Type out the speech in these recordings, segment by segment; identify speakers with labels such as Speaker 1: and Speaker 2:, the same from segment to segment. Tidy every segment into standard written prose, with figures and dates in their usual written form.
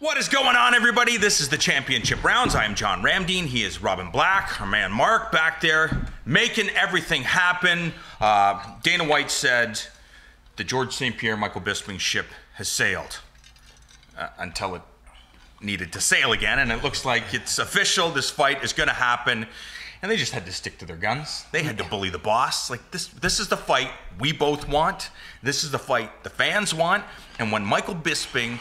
Speaker 1: What is going on, everybody? This is the Championship Rounds. I am John Ramdeen. He is Robin Black. Our man Mark back there making everything happen. Dana White said the Georges St-Pierre Michael Bisping ship has sailed until it needed to sail again, and it looks like it's official. This fight is going to happen, and they just had to stick to their guns. They had to bully the boss. Like this is the fight we both want. This is the fight the fans want. And when Michael Bisping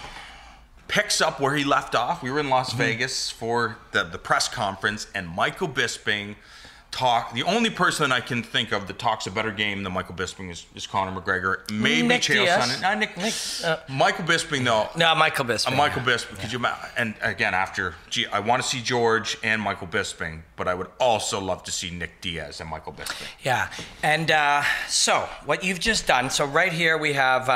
Speaker 1: picks up where he left off, we were in Las Vegas for the press conference, and Michael Bisping the only person I can think of that talks a better game than Michael Bisping is Conor McGregor. Maybe Chael Sonnen. Michael Bisping, though.
Speaker 2: No, Michael Bisping.
Speaker 1: Michael Bisping. Could you? And again, I want to see George and Michael Bisping, but I would also love to see Nick Diaz and Michael Bisping.
Speaker 2: Yeah, and so what you've just done. So right here we have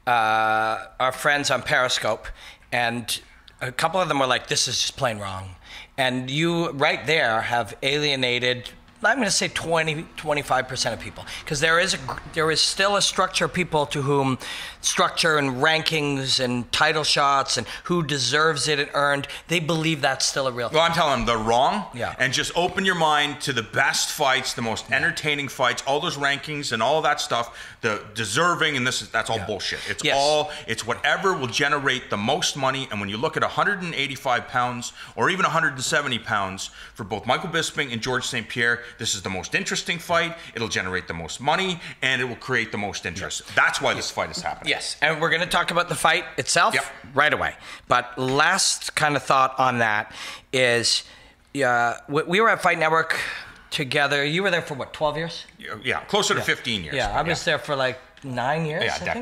Speaker 2: our friends on Periscope, and a couple of them were like, "This is just plain wrong." And you, right there, have alienated, I'm going to say 25% of people. Because there is still a structure of people to whom structure and rankings and title shots and who deserves it and earned, they believe that's still a real thing.
Speaker 1: Well, I'm telling them they're wrong.
Speaker 2: Yeah.
Speaker 1: And just open your mind to the best fights, the most entertaining fights, all those rankings and all of that stuff, the deserving, and that's all bullshit. It's whatever will generate the most money. And when you look at 185 pounds or even 170 pounds for both Michael Bisping and Georges St-Pierre, this is the most interesting fight. It'll generate the most money, and it will create the most interest. That's why this fight is happening.
Speaker 2: Yes, and we're going to talk about the fight itself right away. But last kind of thought on that is, we were at Fight Network together. You were there for what, 12 years?
Speaker 1: Yeah, closer to 15 years.
Speaker 2: Yeah, I was there for like 9 years.
Speaker 1: Yeah, a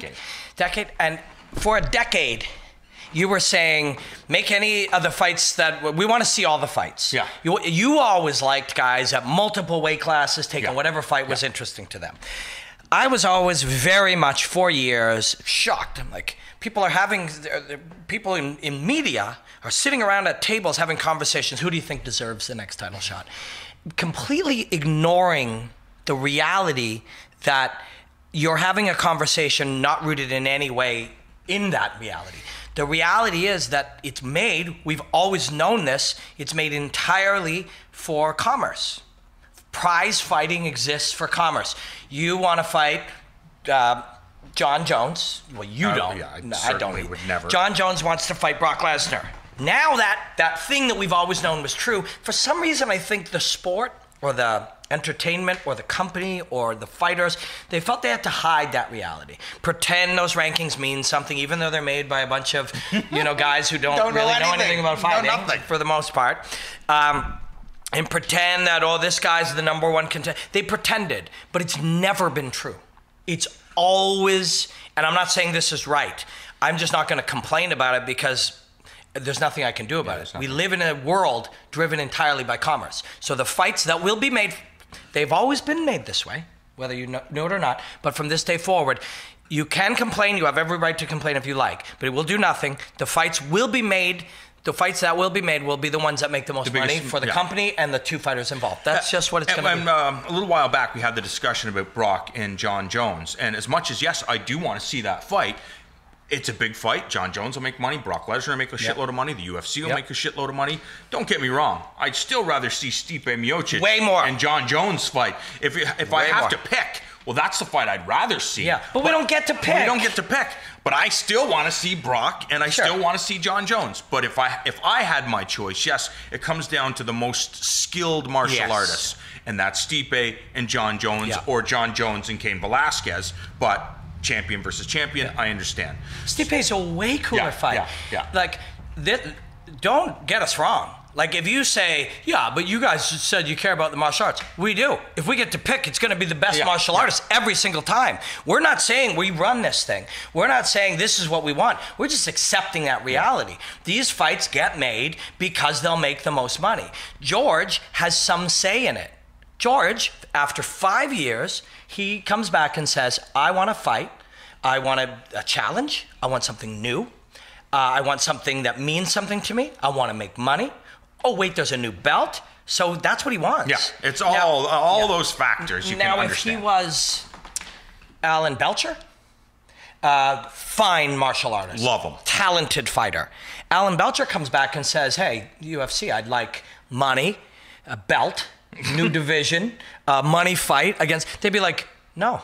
Speaker 2: decade. And for a decade, you were saying, make any of the fights that we want to see all the fights.
Speaker 1: Yeah.
Speaker 2: You always liked guys at multiple weight classes taking whatever fight was interesting to them. I was always very much, for years, shocked. I'm like, people in media are sitting around at tables having conversations. Who do you think deserves the next title shot? Completely ignoring the reality that you're having a conversation not rooted in any way in that reality. The reality is that it's made, we've always known this, it's made entirely for commerce. Prize fighting exists for commerce. You want to fight John Jones. Well, you don't.
Speaker 1: Yeah,
Speaker 2: I don't.
Speaker 1: Would never.
Speaker 2: John Jones wants to fight Brock Lesnar. Now that thing that we've always known was true, for some reason I think the sport or the entertainment or the company or the fighters, they felt they had to hide that reality. Pretend those rankings mean something, even though they're made by a bunch of guys who don't really know anything about fighting for the most part. And pretend that, this guy's the number one contender. They pretended, but it's never been true. It's always, and I'm not saying this is right. I'm just not going to complain about it because there's nothing I can do about it. We live in a world driven entirely by commerce. So the fights that will be made, they've always been made this way, whether you know it or not. But from this day forward, you can complain. You have every right to complain if you like, but it will do nothing. The fights will be made. The fights that will be made will be the ones that make the most money for the company and the two fighters involved. That's just what it's going to be.
Speaker 1: A little while back, we had the discussion about Brock and John Jones. And as much as, yes, I do want to see that fight, it's a big fight. John Jones will make money. Brock Lesnar will make a shitload of money. The UFC will make a shitload of money. Don't get me wrong. I'd still rather see Stipe Miocic and John Jones fight. If I have to pick, well, that's the fight I'd rather see.
Speaker 2: Yeah, but we don't get to pick.
Speaker 1: We don't get to pick. But I still want to see Brock, and I still want to see John Jones. But if I had my choice, yes, it comes down to the most skilled martial artists, and that's Stipe and John Jones, or John Jones and Cain Velasquez. But champion versus champion, I understand.
Speaker 2: Stipe's a way cooler fight. Like, don't get us wrong. Like, if you say, but you guys said you care about the martial arts. We do. If we get to pick, it's going to be the best martial artist every single time. We're not saying we run this thing. We're not saying this is what we want. We're just accepting that reality. These fights get made because they'll make the most money. George has some say in it. George, after 5 years, he comes back and says, I want to fight. I want a challenge. I want something new. I want something that means something to me. I want to make money. Oh, wait, there's a new belt. So that's what he wants.
Speaker 1: Yeah, it's all those factors you can understand.
Speaker 2: Now, if he was Alan Belcher, Fine martial artist.
Speaker 1: Love him.
Speaker 2: Talented fighter. Alan Belcher comes back and says, hey, UFC, I'd like money, a belt, new division, money fight against... They'd be like, no,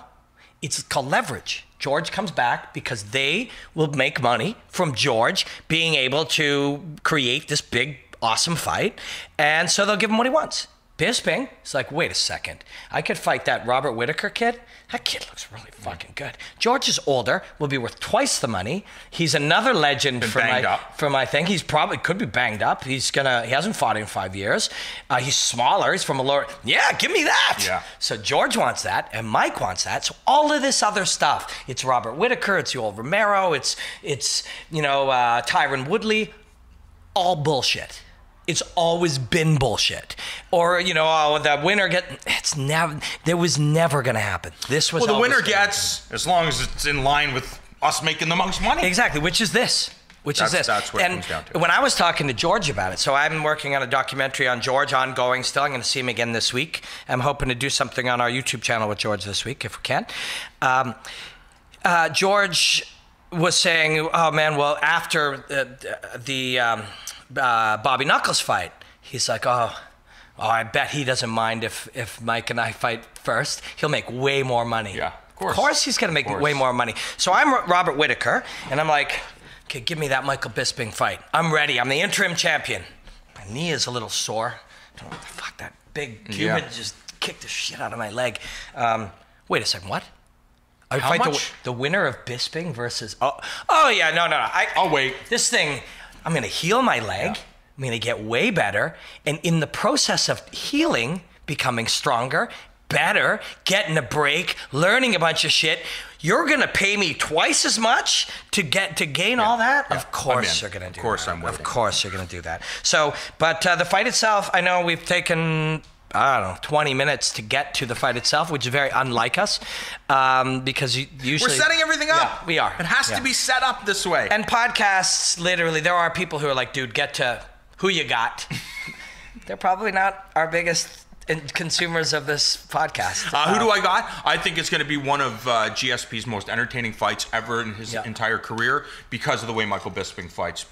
Speaker 2: it's called leverage. George comes back because they will make money from George being able to create this big, awesome fight. And so they'll give him what he wants. Bisping is like, wait a second. I could fight that Robert Whittaker kid. That kid looks really fucking good. George is older, will be worth twice the money. He's another legend for my thing. He's probably could be banged up. He hasn't fought in 5 years. He's smaller. He's from a lower. Yeah, give me that. Yeah. So George wants that, and Mike wants that. So all of this other stuff. It's Robert Whittaker. It's Yoel Romero. It's Tyron Woodley. All bullshit. It's always been bullshit. Or, the winner there was never going to happen. This was
Speaker 1: the winner gets, as long as it's in line with us making the most money.
Speaker 2: Exactly, which is this.
Speaker 1: That's what it comes down to.
Speaker 2: When I was talking to George about it, so I'm working on a documentary on George ongoing still. I'm going to see him again this week. I'm hoping to do something on our YouTube channel with George this week, if we can. George was saying, oh man, well, after the Bobby Knuckles fight, he's like, oh, I bet he doesn't mind if Mike and I fight first. He'll make way more money.
Speaker 1: Yeah, of course.
Speaker 2: Of course he's going to make way more money. So I'm Robert Whittaker, and I'm like, okay, give me that Michael Bisping fight. I'm ready. I'm the interim champion. My knee is a little sore. I don't know what the fuck, that big Cuban just kicked the shit out of my leg. Wait a second, what? I
Speaker 1: How
Speaker 2: fight
Speaker 1: much?
Speaker 2: The winner of Bisping versus... Oh yeah, no.
Speaker 1: I'll wait.
Speaker 2: This thing... I'm going to heal my leg. Yeah. I'm going to get way better. And in the process of healing, becoming stronger, better, getting a break, learning a bunch of shit, you're going to pay me twice as much to gain all that? Yeah. Of course you're going to do that.
Speaker 1: Of course I'm waiting.
Speaker 2: Of course you're going to do that. So, but the fight itself, I know we've taken... 20 minutes to get to the fight itself, which is very unlike us, because usually...
Speaker 1: We're setting everything up.
Speaker 2: Yeah, we are.
Speaker 1: It has to be set up this way.
Speaker 2: And podcasts, literally, there are people who are like, dude, get to who you got. They're probably not our biggest consumers of this podcast.
Speaker 1: Who do I got? I think it's going to be one of GSP's most entertaining fights ever in his entire career because of the way Michael Bisping fights.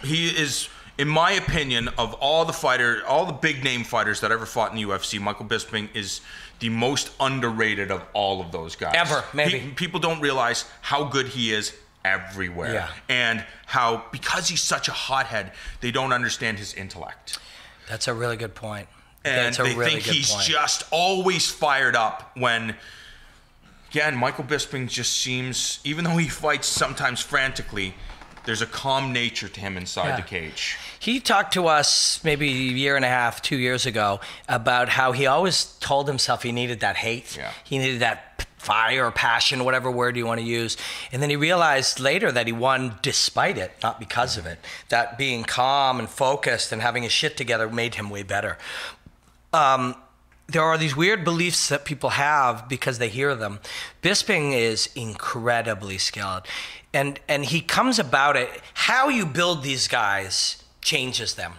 Speaker 1: He is... In my opinion, of all the big name fighters that ever fought in the UFC, Michael Bisping is the most underrated of all of those guys.
Speaker 2: Ever, maybe.
Speaker 1: People don't realize how good he is everywhere.
Speaker 2: Yeah.
Speaker 1: And how, because he's such a hothead, they don't understand his intellect.
Speaker 2: That's a really good point.
Speaker 1: And they think he's just always fired up when... Again, Michael Bisping just seems, even though he fights sometimes frantically, there's a calm nature to him inside the cage. He
Speaker 2: talked to us maybe a year and a half, 2 years ago, about how he always told himself he needed that hate. Yeah. He needed that fire or passion, whatever word you want to use. And then he realized later that he won despite it, not because of it. That being calm and focused and having his shit together made him way better. There are these weird beliefs that people have because they hear them. Bisping is incredibly skilled. And he comes about it. How you build these guys changes them.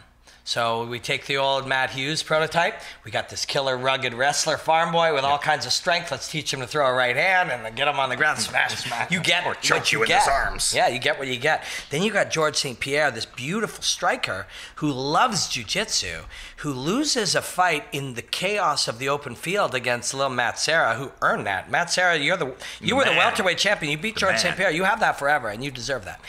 Speaker 2: So we take the old Matt Hughes prototype. We got this killer, rugged wrestler, farm boy with all kinds of strength. Let's teach him to throw a right hand and then get him on the ground, smash. You get
Speaker 1: or choke you in his arms.
Speaker 2: Yeah, you get what you get. Then you got Georges St-Pierre, this beautiful striker who loves jiu-jitsu, who loses a fight in the chaos of the open field against little Matt Serra, who earned that. Matt Serra, you were the welterweight champion. You beat Georges St-Pierre. You have that forever, and you deserve that.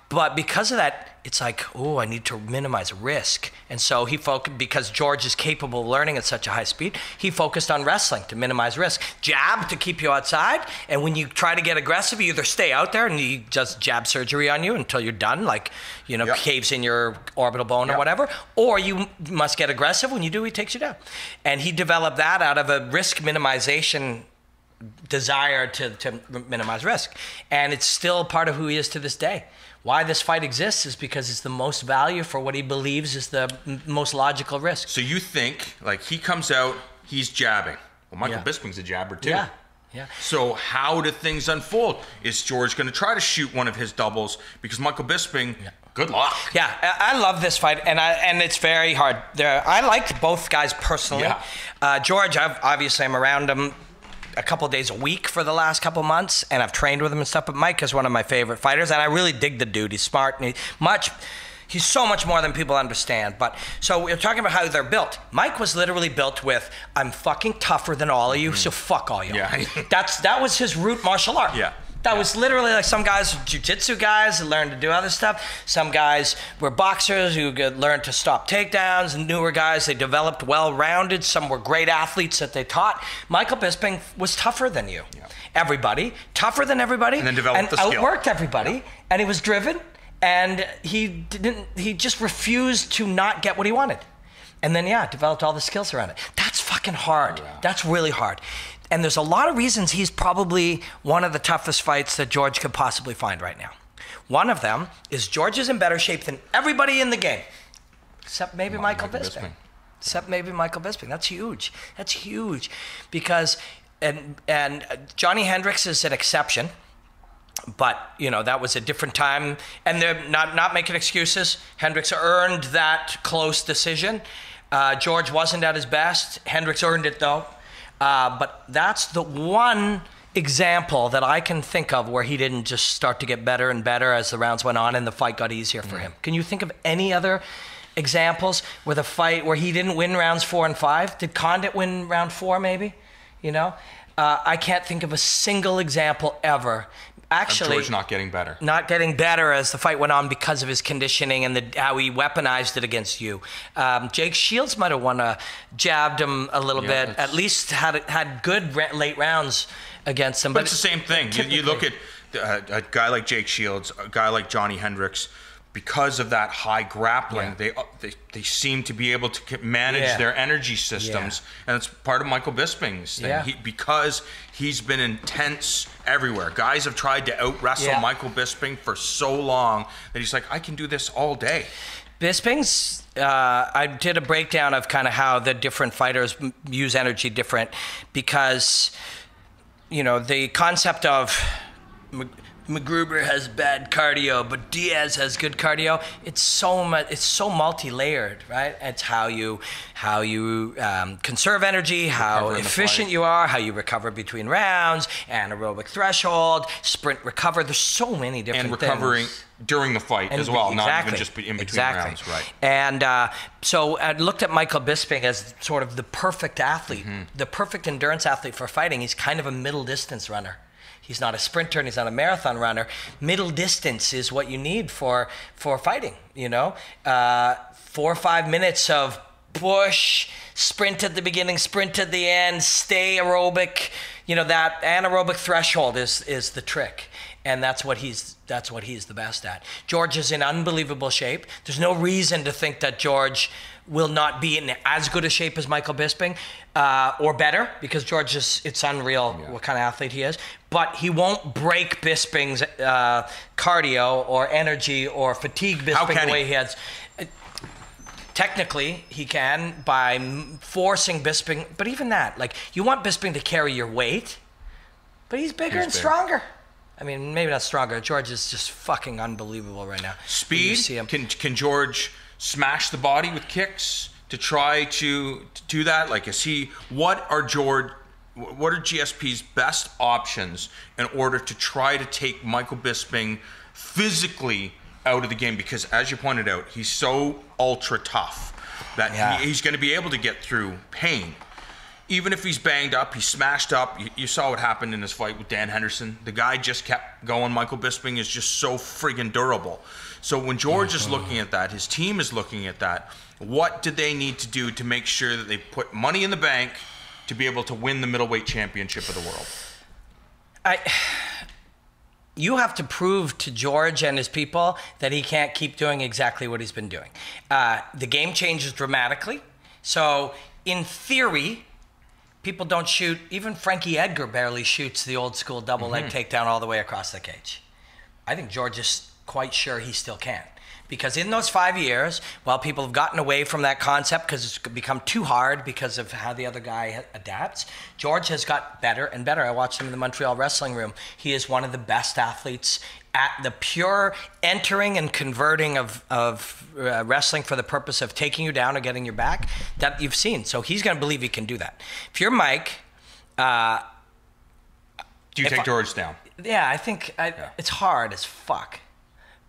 Speaker 2: But because of that, it's like, oh, I need to minimize risk. And so he focused, because George is capable of learning at such a high speed, he focused on wrestling to minimize risk. Jab to keep you outside, and when you try to get aggressive, you either stay out there and he does jab surgery on you until you're done, like, caves in your orbital bone or whatever, or you must get aggressive. When you do, he takes you down. And he developed that out of a risk minimization desire to minimize risk. And it's still part of who he is to this day. Why this fight exists is because it's the most value for what he believes is the most logical risk.
Speaker 1: So you think, like, he comes out, he's jabbing. Well, Michael Bisping's a jabber too.
Speaker 2: Yeah.
Speaker 1: So how do things unfold? Is George going to try to shoot one of his doubles? Because Michael Bisping, good luck.
Speaker 2: Yeah, I love this fight, and it's very hard. I liked both guys personally. Yeah. George, I'm around him a couple days a week for the last couple months, and I've trained with him and stuff. But Mike is one of my favorite fighters, and I really dig the dude. He's smart, and he's so much more than people understand. But so we're talking about how they're built. Mike was literally built with, I'm fucking tougher than all of you, so fuck all you.
Speaker 1: Yeah.
Speaker 2: That was his root martial art.
Speaker 1: Yeah.
Speaker 2: That was literally like some guys, jiu-jitsu guys that learned to do other stuff. Some guys were boxers who learned to stop takedowns, and newer guys, they developed well-rounded. Some were great athletes that they taught. Michael Bisping was tougher than you. Yeah. Everybody. Tougher than everybody.
Speaker 1: And then developed the skill.
Speaker 2: Outworked everybody. Yeah. And he was driven. And he just refused to not get what he wanted. And then, developed all the skills around it. That's fucking hard. Yeah. That's really hard. And there's a lot of reasons he's probably one of the toughest fights that George could possibly find right now. One of them is George is in better shape than everybody in the game, except maybe Michael Bisping. Except maybe Michael Bisping. That's huge. That's huge. Because, and Johnny Hendricks is an exception. But, that was a different time. And they're not making excuses. Hendricks earned that close decision. George wasn't at his best. Hendricks earned it, though. But that's the one example that I can think of where he didn't just start to get better and better as the rounds went on and the fight got easier for him. Can you think of any other examples where where he didn't win rounds 4 and 5? Did Condit win round 4 maybe? I can't think of a single example ever. Actually,
Speaker 1: George not getting better.
Speaker 2: Not getting better as the fight went on because of his conditioning and how he weaponized it against you. Jake Shields might have jabbed him a little bit. At least had good late rounds against him.
Speaker 1: But it's the same thing. You look at a guy like Jake Shields, a guy like Johnny Hendricks. Because of that high grappling, they seem to be able to manage their energy systems, and it's part of Michael Bisping's thing. Because he's been intense everywhere. Guys have tried to out-wrestle Michael Bisping for so long that he's like, I can do this all day.
Speaker 2: Bisping's, I did a breakdown of kind of how the different fighters use energy different, because, the concept of McGruber has bad cardio, but Diaz has good cardio. It's so multi-layered, right? It's how you conserve energy, how efficient you are, how you recover between rounds, anaerobic threshold, sprint recover. There's so many different things.
Speaker 1: And recovering during the fight as well, not even just in between rounds, right?
Speaker 2: And so I looked at Michael Bisping as sort of the perfect athlete, the perfect endurance athlete for fighting. He's kind of a middle distance runner. He's not a sprinter and he's not a marathon runner. Middle distance is what you need for fighting, 4 or 5 minutes of push, sprint at the beginning, sprint at the end, stay aerobic. That anaerobic threshold is the trick. And that's what he's the best at. George is in unbelievable shape. There's no reason to think that George will not be in as good a shape as Michael Bisping, or better, because George it's unreal what kind of athlete he is. But he won't break Bisping's cardio or energy or fatigue Bisping the way he has. Technically, he can by forcing Bisping, but even that, you want Bisping to carry your weight, but he's bigger and stronger. I mean, maybe not stronger. George is just fucking unbelievable right now.
Speaker 1: Speed? Can George smash the body with kicks to try to do that? What are GSP's best options in order to try to take Michael Bisping physically out of the game? Because as you pointed out, he's so ultra tough that he's going to be able to get through pain. Even if he's banged up, he's smashed up. You saw what happened in his fight with Dan Henderson. The guy just kept going. Michael Bisping is just so friggin' durable. So when George is looking at that, his team is looking at that, what do they need to do to make sure that they put money in the bank to be able to win the middleweight championship of the world?
Speaker 2: You have to prove to George and his people that he can't keep doing exactly what he's been doing. The game changes dramatically. So in theory, people don't shoot. Even Frankie Edgar barely shoots the old school double leg takedown all the way across the cage. I think George is quite sure he still can. Because in those 5 years, while people have gotten away from that concept because it's become too hard because of how the other guy adapts, George has got better and better. I watched him in the Montreal Wrestling Room. He is one of the best athletes at the pure entering and converting of wrestling for the purpose of taking you down or getting your back that you've seen. So he's going to believe he can do that. If you're Mike,
Speaker 1: Do you take George down?
Speaker 2: Yeah, I think it's hard as fuck.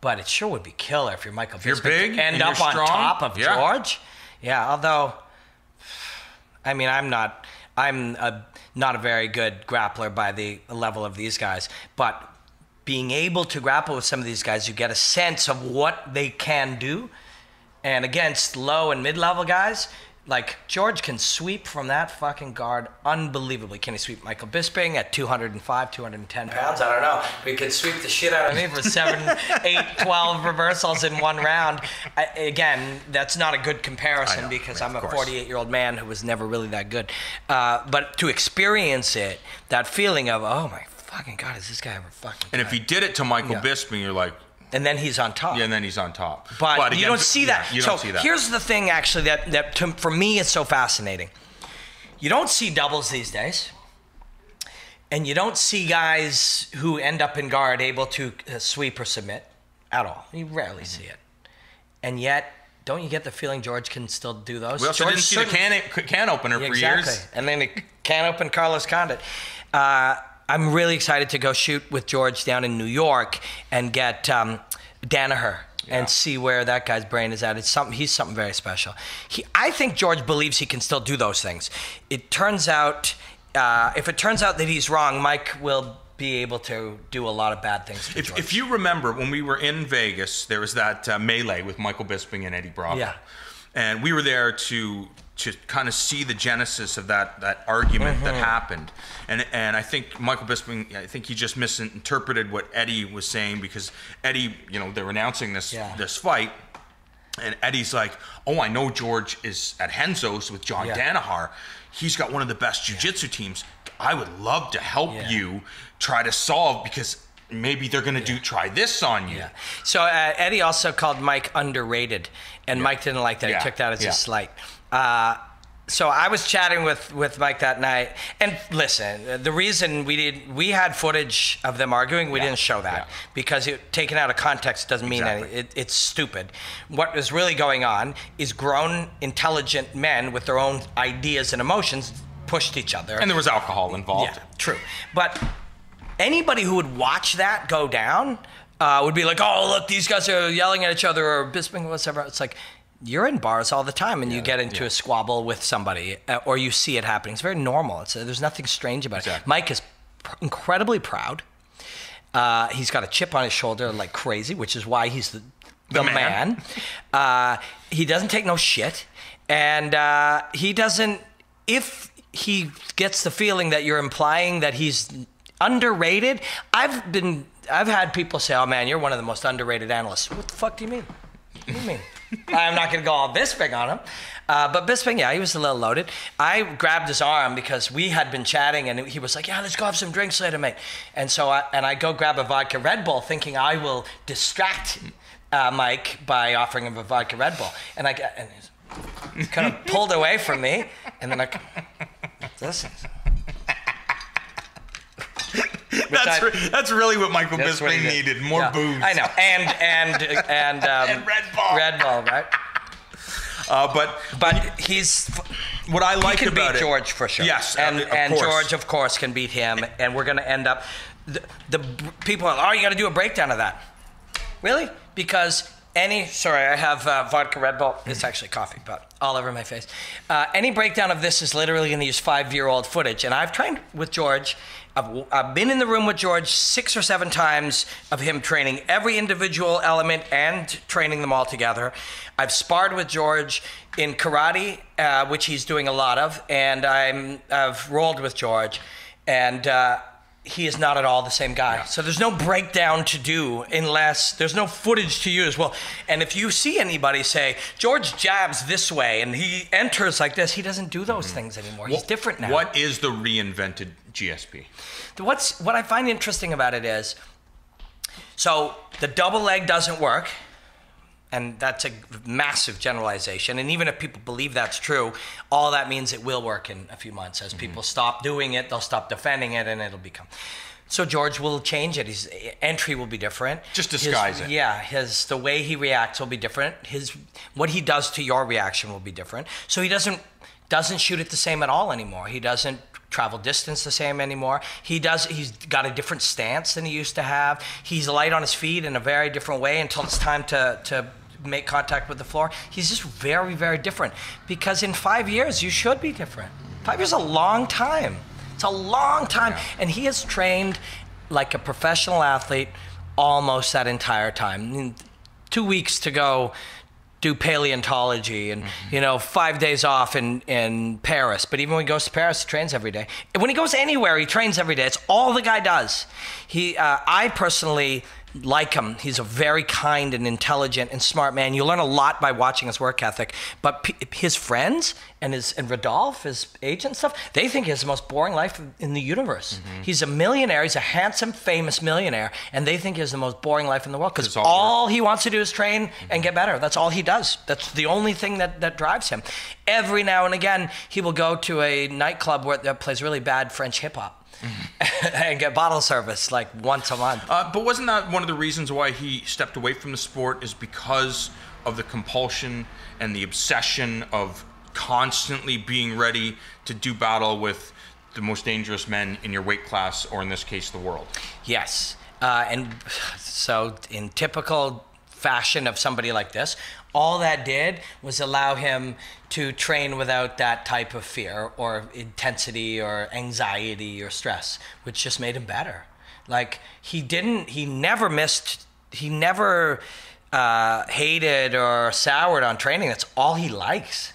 Speaker 2: But it sure would be killer if you're Michael Bisping.
Speaker 1: You're big
Speaker 2: end
Speaker 1: and
Speaker 2: up
Speaker 1: you're
Speaker 2: on
Speaker 1: strong.
Speaker 2: top of George. Yeah, although, I mean, I'm not a very good grappler by the level of these guys. But being able to grapple with some of these guys, you get a sense of what they can do. And against low and mid-level guys, like George can sweep from that fucking guard unbelievably. Can he sweep Michael Bisping at 205, 210 pounds? I don't know. But he could sweep the shit out of me for 7, 8, 12 reversals in one round. Again, that's not a good comparison because I'm a 48-year-old man who was never really that good. But to experience it, that feeling of, oh my fucking God, is this guy ever fucking
Speaker 1: And if he did it to Michael Bisping, you're like...
Speaker 2: And then he's on top.
Speaker 1: Yeah, and then he's on top.
Speaker 2: But again, you don't see that.
Speaker 1: You don't see that.
Speaker 2: Here's the thing, actually, that for me is so fascinating. You don't see doubles these days. And you don't see guys who end up in guard able to sweep or submit at all. You rarely see it. And yet, don't you get the feeling George can still do those?
Speaker 1: We also didn't see the can opener for years.
Speaker 2: And then the can open Carlos Condit. I'm really excited to go shoot with George down in New York and get Danaher and see where that guy's brain is at. He's something very special. I think George believes he can still do those things. It turns out, if it turns out that he's wrong, Mike will be able to do a lot of bad things to George.
Speaker 1: If you remember, when we were in Vegas, there was that melee with Michael Bisping and Eddie Bravo.
Speaker 2: Yeah.
Speaker 1: And we were there to kind of see the genesis of that argument that happened. And I think Michael Bisping, I think he just misinterpreted what Eddie was saying because Eddie, they were announcing this fight. And Eddie's like, oh, I know George is at Henzo's with John Danaher. He's got one of the best jiu-jitsu teams. I would love to help you try to solve because maybe they're going to try this on you.
Speaker 2: Yeah. So Eddie also called Mike underrated, and Mike didn't like that. He took that as a slight. So I was chatting with Mike that night, and listen, the reason we had footage of them arguing, we didn't show that because taken out of context doesn't mean anything. It's stupid. What is really going on is grown, intelligent men with their own ideas and emotions pushed each other.
Speaker 1: And there was alcohol involved.
Speaker 2: Yeah, true. But anybody who would watch that go down would be like, oh, look, these guys are yelling at each other or Bisping, whatever. It's like, you're in bars all the time and you get into a squabble with somebody or you see it happening. It's very normal. There's nothing strange about it. Mike is incredibly proud. He's got a chip on his shoulder like crazy, which is why he's the man. He doesn't take no shit. And he doesn't, if he gets the feeling that you're implying that he's underrated, I've had people say, oh man, you're one of the most underrated analysts. What the fuck do you mean? What do you mean? I'm not going to go all Bisping on him. But Bisping, he was a little loaded. I grabbed his arm because we had been chatting and he was like, yeah, let's go have some drinks later, mate. And so I go grab a vodka Red Bull thinking I will distract Mike by offering him a vodka Red Bull. And he's kind of pulled away from me. And then listen.
Speaker 1: That's really what Michael Bisping needed. More booze.
Speaker 2: I know. And
Speaker 1: Red Bull.
Speaker 2: Red Bull, right? But he's
Speaker 1: what I like
Speaker 2: he can
Speaker 1: about
Speaker 2: beat George for sure.
Speaker 1: Yes,
Speaker 2: and George of course can beat him, and we're going to end up. The people are, you got to do a breakdown of that. Really? Because I have vodka Red Bull. It's actually coffee, but all over my face. Any breakdown of this is literally going to use 5-year-old footage, and I've trained with George. I've been in the room with George 6 or 7 times of him training every individual element and training them all together. I've sparred with George in karate, which he's doing a lot of, and I've rolled with George, and he is not at all the same guy. Yeah. So there's no breakdown to do unless there's no footage to use. Well, and if you see anybody say, George jabs this way and he enters like this, he doesn't do those things anymore. He's different now.
Speaker 1: What is the reinvented GSP?
Speaker 2: What I find interesting about it is, so the double leg doesn't work, and that's a massive generalization. And even if people believe that's true, all that means it will work in a few months. As people stop doing it, they'll stop defending it, and it'll become. So George will change it. His entry will be different.
Speaker 1: Just disguise it.
Speaker 2: Yeah, the way he reacts will be different. What he does to your reaction will be different. So he doesn't shoot it the same at all anymore. He doesn't travel distance the same anymore. He's got a different stance than he used to have. He's light on his feet in a very different way until it's time to make contact with the floor. He's just very, very different. Because in 5 years, you should be different. 5 years is a long time. It's a long time.
Speaker 1: Yeah.
Speaker 2: And he has trained like a professional athlete almost that entire time. 2 weeks to go do paleontology and, 5 days off in Paris. But even when he goes to Paris, he trains every day. And when he goes anywhere, he trains every day. It's all the guy does. I personally like him. He's a very kind and intelligent and smart man. You learn a lot by watching his work ethic. But his friends and Rodolphe, his agent and stuff, they think he has the most boring life in the universe. He's a millionaire. He's a handsome, famous millionaire. And they think he has the most boring life in the world because all he wants to do is train and get better. That's all he does. That's the only thing that drives him. Every now and again, he will go to a nightclub that plays really bad French hip-hop. And get bottle service like once a month.
Speaker 1: But wasn't that one of the reasons why he stepped away from the sport, is because of the compulsion and the obsession of constantly being ready to do battle with the most dangerous men in your weight class, or in this case, the world?
Speaker 2: Yes. And so in typical fashion of somebody like this, all that did was allow him to train without that type of fear or intensity or anxiety or stress, which just made him better. Like he never hated or soured on training. That's all he likes.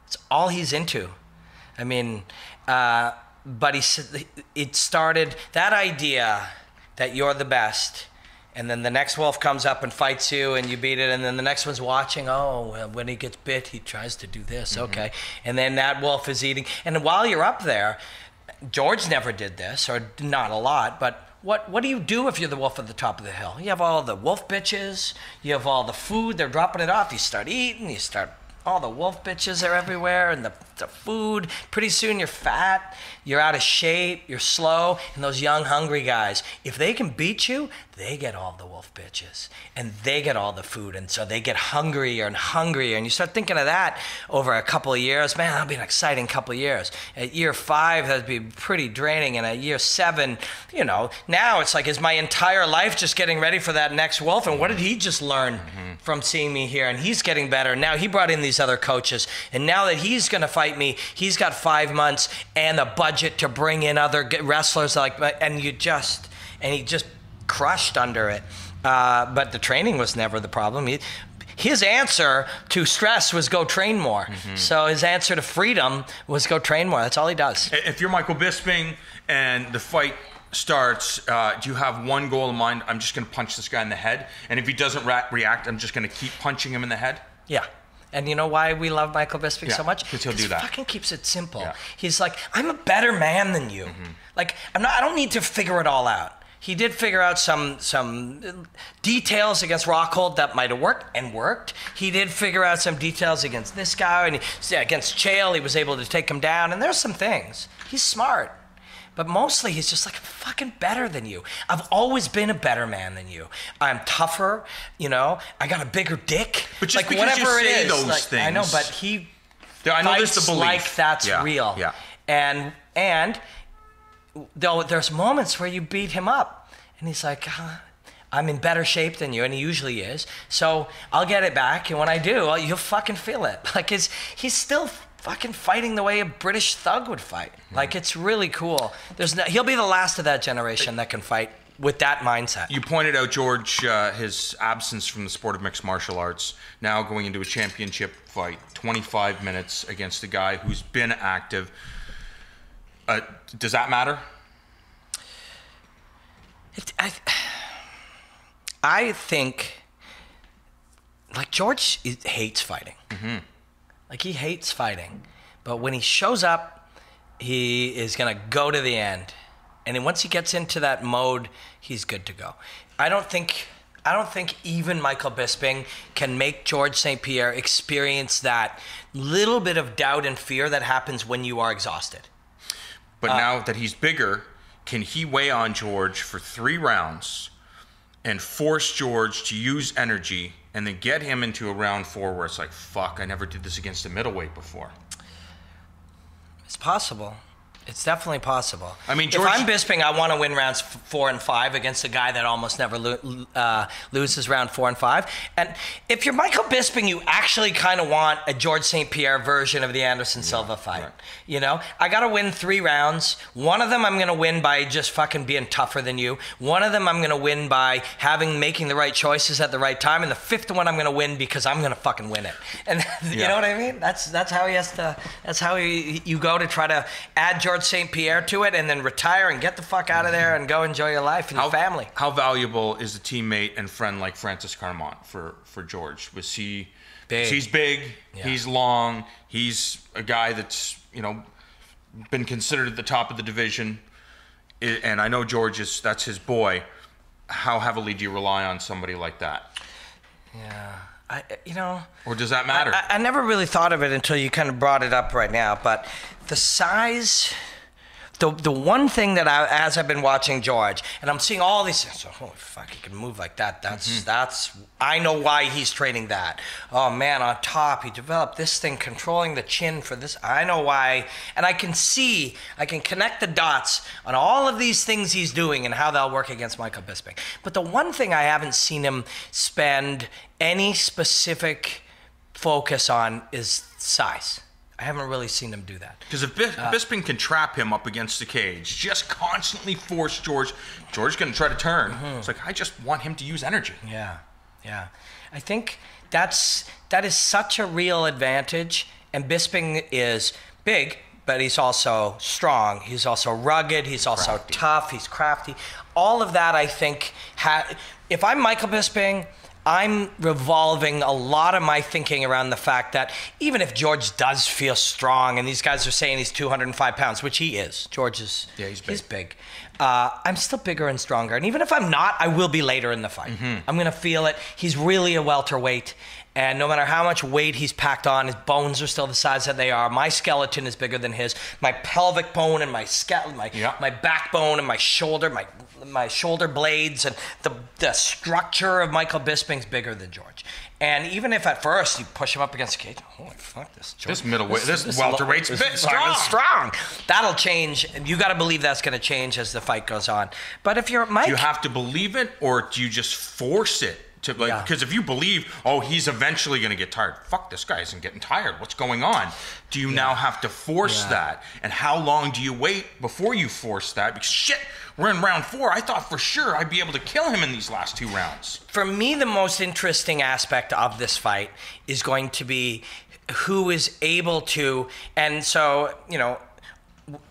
Speaker 2: It's all he's into. I mean, but it started, that idea that you're the best, and then the next wolf comes up and fights you and you beat it, and then the next one's watching, when he gets bit, he tries to do this, okay. And then that wolf is eating. And while you're up there, George never did this, or not a lot, but what do you do if you're the wolf at the top of the hill? You have all the wolf bitches, you have all the food, they're dropping it off, you start eating, all the wolf bitches are everywhere, and the food. Pretty soon you're fat, you're out of shape, you're slow, and those young, hungry guys, if they can beat you, they get all the wolf bitches, and they get all the food, and so they get hungrier and hungrier, and you start thinking of that over a couple of years. Man, that'll be an exciting couple of years. At year 5, that'd be pretty draining, and at year 7, now it's like, is my entire life just getting ready for that next wolf, and what did he just learn from seeing me here? And he's getting better. Now he brought in these other coaches, and now that he's going to fight me, he's got 5 months and a budget to bring in other wrestlers, and he just crushed under it. But the training was never the problem. His answer to stress was go train more. So his answer to freedom was go train more. That's all he does.
Speaker 1: If you're Michael Bisping and the fight starts, do you have one goal in mind? I'm just going to punch this guy in the head, and if he doesn't react, I'm just going to keep punching him in the head?
Speaker 2: Yeah. And you know why we love Michael Bisping so much?
Speaker 1: Because he'll do that.
Speaker 2: He fucking keeps it simple.
Speaker 1: Yeah.
Speaker 2: He's like, I'm a better man than you. Like, I don't need to figure it all out. He did figure out some details against Rockhold that might have worked. He did figure out some details against this guy, and against Chael, he was able to take him down. And there's some things. He's smart. But mostly he's just like, I'm fucking better than you. I've always been a better man than you. I'm tougher, I got a bigger dick.
Speaker 1: But just
Speaker 2: like,
Speaker 1: because
Speaker 2: whatever
Speaker 1: you say
Speaker 2: it is,
Speaker 1: those things.
Speaker 2: I know, but he fights like that's real.
Speaker 1: Yeah.
Speaker 2: And though there's moments where you beat him up, and he's like, I'm in better shape than you, and he usually is. So I'll get it back, and when I do, you'll fucking feel it. Like he's still fucking fighting the way a British thug would fight. Like, it's really cool. He'll be the last of that generation that can fight with that mindset.
Speaker 1: You pointed out, George, his absence from the sport of mixed martial arts, now going into a championship fight, 25 minutes against a guy who's been active. Does that matter?
Speaker 2: I think, like, George hates fighting. Like, he hates fighting. But when he shows up, he is going to go to the end. And then once he gets into that mode, he's good to go. I don't think even Michael Bisping can make Georges St-Pierre experience that little bit of doubt and fear that happens when you are exhausted.
Speaker 1: But now that he's bigger, can he weigh on George for 3 rounds and force George to use energy and then get him into a round 4 where it's like, fuck, I never did this against a middleweight before?
Speaker 2: It's possible. It's definitely possible.
Speaker 1: I mean,
Speaker 2: if I'm Bisping, I want to win rounds 4 and 5 against a guy that almost never loses round 4 and 5. And if you're Michael Bisping, you actually kind of want a Georges St-Pierre version of the Anderson Silva fight. Right. You know, I got to win 3 rounds. One of them I'm going to win by just fucking being tougher than you. One of them I'm going to win by making the right choices at the right time. And the 5th one I'm going to win because I'm going to fucking win it. And you know what I mean? That's how he has to. That's how you go to try to add Georges St-Pierre to it, and then retire and get the fuck out of there and go enjoy your life and your family.
Speaker 1: How valuable is a teammate and friend like Francis Carmont for George? Was he big? He's big. Yeah. He's long. He's a guy that's been considered at the top of the division, and I know George that's his boy. How heavily do you rely on somebody like that?
Speaker 2: Yeah.
Speaker 1: Or does that matter?
Speaker 2: I never really thought of it until you kind of brought it up right now, but the size, the one thing that as I've been watching George, and I'm seeing all these things, holy fuck, he can move like that. That's I know why he's training that. Oh man, on top, he developed this thing, controlling the chin for this. I know why, and I can connect the dots on all of these things he's doing and how they'll work against Michael Bisping. But the one thing I haven't seen him spend any specific focus on is size. I haven't really seen him do that.
Speaker 1: Because if Bisping can trap him up against the cage, just constantly force George's going to try to turn. It's like, I just want him to use energy.
Speaker 2: Yeah. I think that is such a real advantage. And Bisping is big, but he's also strong. He's also rugged. He's also tough. He's crafty. All of that, I think, if I'm Michael Bisping, I'm revolving a lot of my thinking around the fact that even if George does feel strong, and these guys are saying he's 205 pounds, which he is. George is, he's big. I'm still bigger and stronger. And even if I'm not, I will be later in the fight. I'm going to feel it. He's really a welterweight. And no matter how much weight he's packed on, his bones are still the size that they are. My skeleton is bigger than his. My pelvic bone and my my backbone and my shoulder blades and the structure of Michael Bisping's bigger than George. And even if at first you push him up against the cage, holy fuck, this
Speaker 1: welterweight's
Speaker 2: strong. That'll change. You got to believe that's going to change as the fight goes on. But if you're Mike,
Speaker 1: do you have to believe it, or do you just force it? Because if you believe, he's eventually going to get tired. Fuck, this guy isn't getting tired. What's going on? Do you now have to force that? And how long do you wait before you force that? Because shit, we're in round 4. I thought for sure I'd be able to kill him in these last 2 rounds.
Speaker 2: For me, the most interesting aspect of this fight is going to be who is able to, and so,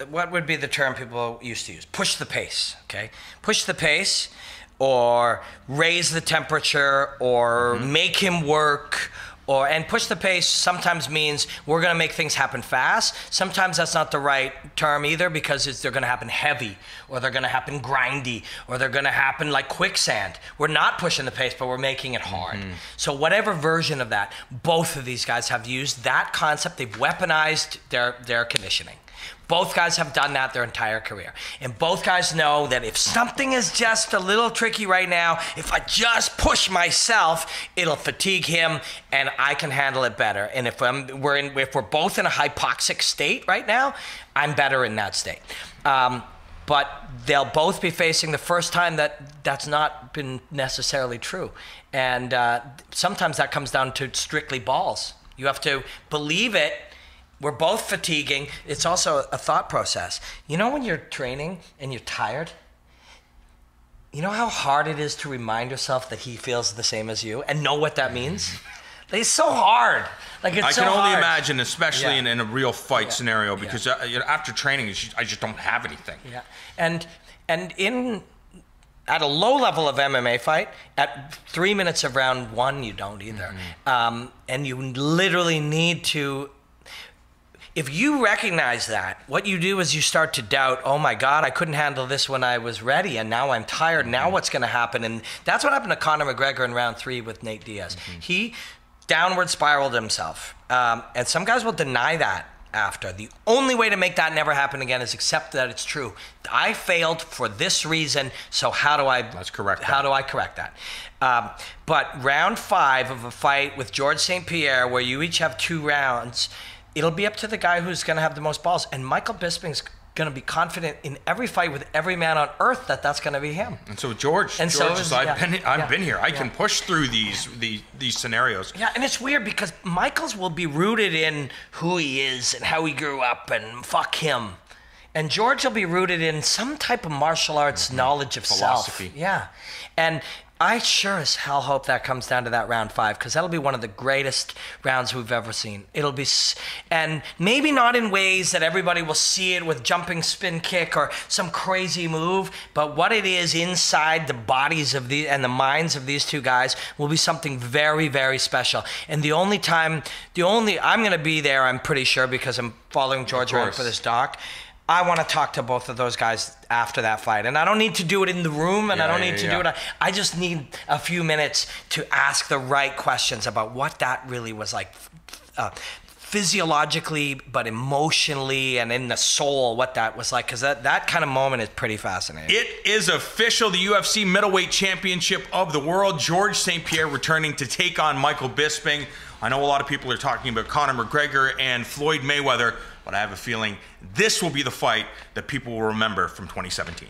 Speaker 2: what would be the term people used to use? Push the pace, okay? Push the pace, or raise the temperature, or make him work, and push the pace sometimes means we're going to make things happen fast. Sometimes that's not the right term either, because they're going to happen heavy, or they're going to happen grindy, or they're going to happen like quicksand. We're not pushing the pace, but we're making it hard. So whatever version of that, both of these guys have used that concept. They've weaponized their conditioning. Both guys have done that their entire career. And both guys know that if something is just a little tricky right now, if I just push myself, it'll fatigue him and I can handle it better. And if we're both in a hypoxic state right now, I'm better in that state. But they'll both be facing the first time that's not been necessarily true. And sometimes that comes down to strictly balls. You have to believe it. We're both fatiguing. It's also a thought process. When you're training and you're tired, you know how hard it is to remind yourself that he feels the same as you and know what that means? It's so hard. I
Speaker 1: can only imagine, especially in a real fight scenario, because after training, I just don't have anything.
Speaker 2: Yeah, and at a low level of MMA fight, at 3 minutes of round 1, you don't either. And you literally need to. If you recognize that, what you do is you start to doubt, oh my God, I couldn't handle this when I was ready, and now I'm tired. Now what's going to happen? And that's what happened to Conor McGregor in round 3 with Nate Diaz. He downward spiraled himself. And some guys will deny that after. The only way to make that never happen again is accept that it's true. I failed for this reason, so how do I correct that? But round 5 of a fight with Georges St-Pierre, where you each have 2 rounds, it'll be up to the guy who's going to have the most balls. And Michael Bisping's going to be confident in every fight with every man on earth that that's going to be him.
Speaker 1: And so George, I've been here. I can push through these scenarios.
Speaker 2: Yeah, and it's weird because Michael's will be rooted in who he is and how he grew up and fuck him. And George will be rooted in some type of martial arts knowledge of
Speaker 1: philosophy.
Speaker 2: Self. Yeah. And I sure as hell hope that comes down to that round 5, because that'll be one of the greatest rounds we've ever seen. It'll be, and maybe not in ways that everybody will see it with jumping spin kick or some crazy move, but what it is inside the bodies of the and the minds of these two guys will be something very, very special. And I'm going to be there, I'm pretty sure, because I'm following George around for this doc. I want to talk to both of those guys after that fight. And I don't need to do it in the room, and I don't need to do it. I just need a few minutes to ask the right questions about what that really was like physiologically, but emotionally and in the soul, what that was like. Because that kind of moment is pretty fascinating.
Speaker 1: It is official. The UFC Middleweight Championship of the World. Georges St-Pierre returning to take on Michael Bisping. I know a lot of people are talking about Conor McGregor and Floyd Mayweather, but I have a feeling this will be the fight that people will remember from 2017.